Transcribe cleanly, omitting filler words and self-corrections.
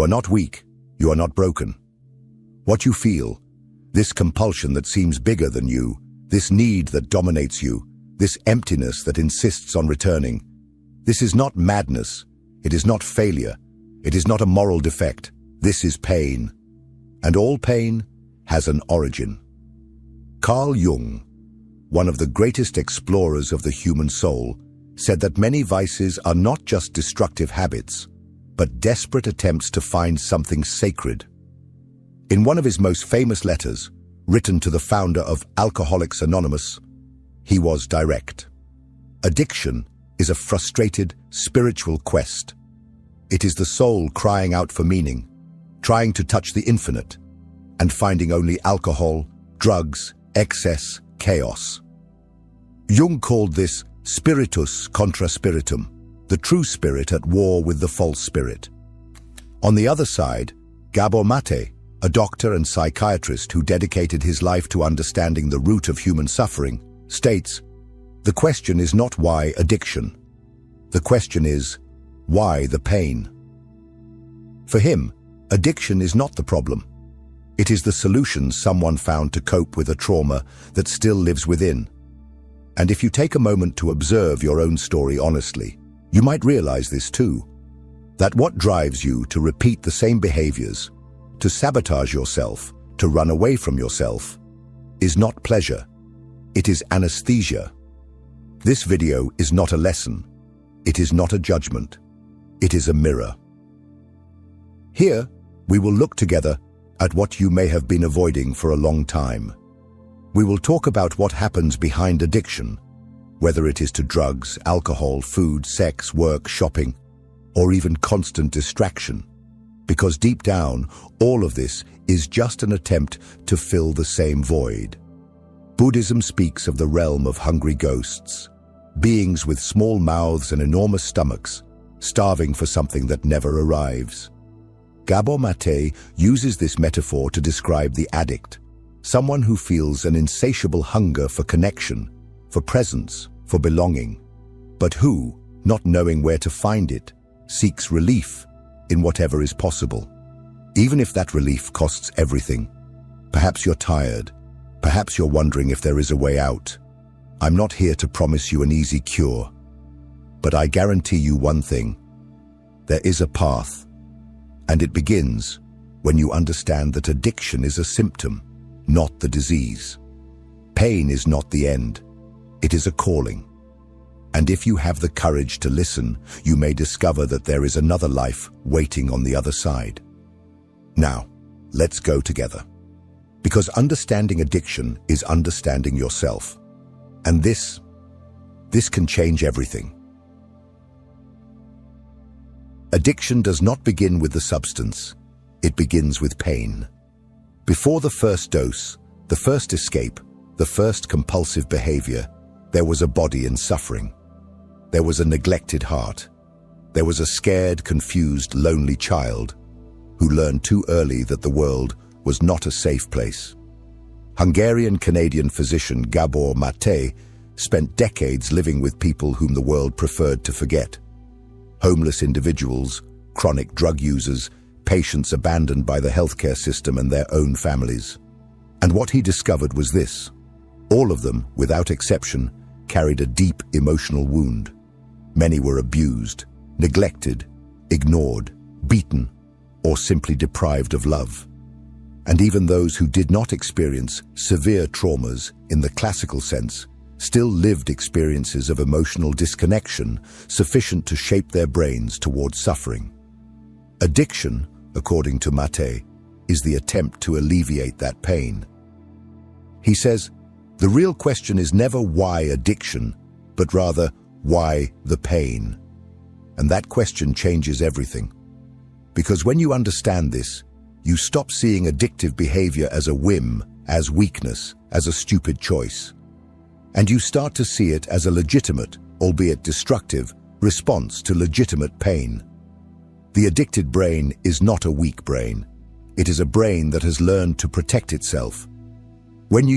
You are not weak. You are not broken. What you feel, this compulsion that seems bigger than you, this need that dominates you, this emptiness that insists on returning, this is not madness. It is not failure. It is not a moral defect. This is pain. And all pain has an origin. Carl Jung, one of the greatest explorers of the human soul, said that many vices are not just destructive habits, but desperate attempts to find something sacred. In one of his most famous letters, written to the founder of Alcoholics Anonymous, he was direct. Addiction is a frustrated spiritual quest. It is the soul crying out for meaning, trying to touch the infinite, and finding only alcohol, drugs, excess, chaos. Jung called this spiritus contra spiritum, the true spirit at war with the false spirit. On the other side, Gabor Maté, a doctor and psychiatrist who dedicated his life to understanding the root of human suffering, states, "The question is not why addiction. The question is, why the pain?" For him, addiction is not the problem. It is the solution someone found to cope with a trauma that still lives within. And if you take a moment to observe your own story honestly, you might realize this too, that what drives you to repeat the same behaviors, to sabotage yourself, to run away from yourself, is not pleasure. It is anesthesia. This video is not a lesson. It is not a judgment. It is a mirror. Here, we will look together at what you may have been avoiding for a long time. We will talk about what happens behind addiction, whether it is to drugs, alcohol, food, sex, work, shopping, or even constant distraction. Because deep down, all of this is just an attempt to fill the same void. Buddhism speaks of the realm of hungry ghosts, beings with small mouths and enormous stomachs, starving for something that never arrives. Gabor Maté uses this metaphor to describe the addict, someone who feels an insatiable hunger for connection, for presence, for belonging, but who, not knowing where to find it, seeks relief in whatever is possible. Even if that relief costs everything. Perhaps you're tired. Perhaps you're wondering if there is a way out. I'm not here to promise you an easy cure, but I guarantee you one thing. There is a path, and it begins when you understand that addiction is a symptom, not the disease. Pain is not the end. It is a calling. And if you have the courage to listen, you may discover that there is another life waiting on the other side. Now, let's go together. Because understanding addiction is understanding yourself. And this can change everything. Addiction does not begin with the substance. It begins with pain. Before the first dose, the first escape, the first compulsive behavior, there was a body in suffering. There was a neglected heart. There was a scared, confused, lonely child who learned too early that the world was not a safe place. Hungarian-Canadian physician Gabor Maté spent decades living with people whom the world preferred to forget. Homeless individuals, chronic drug users, patients abandoned by the healthcare system and their own families. And what he discovered was this: all of them, without exception, carried a deep emotional wound. Many were abused, neglected, ignored, beaten, or simply deprived of love. And even those who did not experience severe traumas in the classical sense still lived experiences of emotional disconnection sufficient to shape their brains towards suffering. Addiction, according to Maté, is the attempt to alleviate that pain. He says, the real question is never why addiction, but rather why the pain. And that question changes everything. Because when you understand this, you stop seeing addictive behavior as a whim, as weakness, as a stupid choice. And you start to see it as a legitimate, albeit destructive, response to legitimate pain. The addicted brain is not a weak brain. It is a brain that has learned to protect itself. When you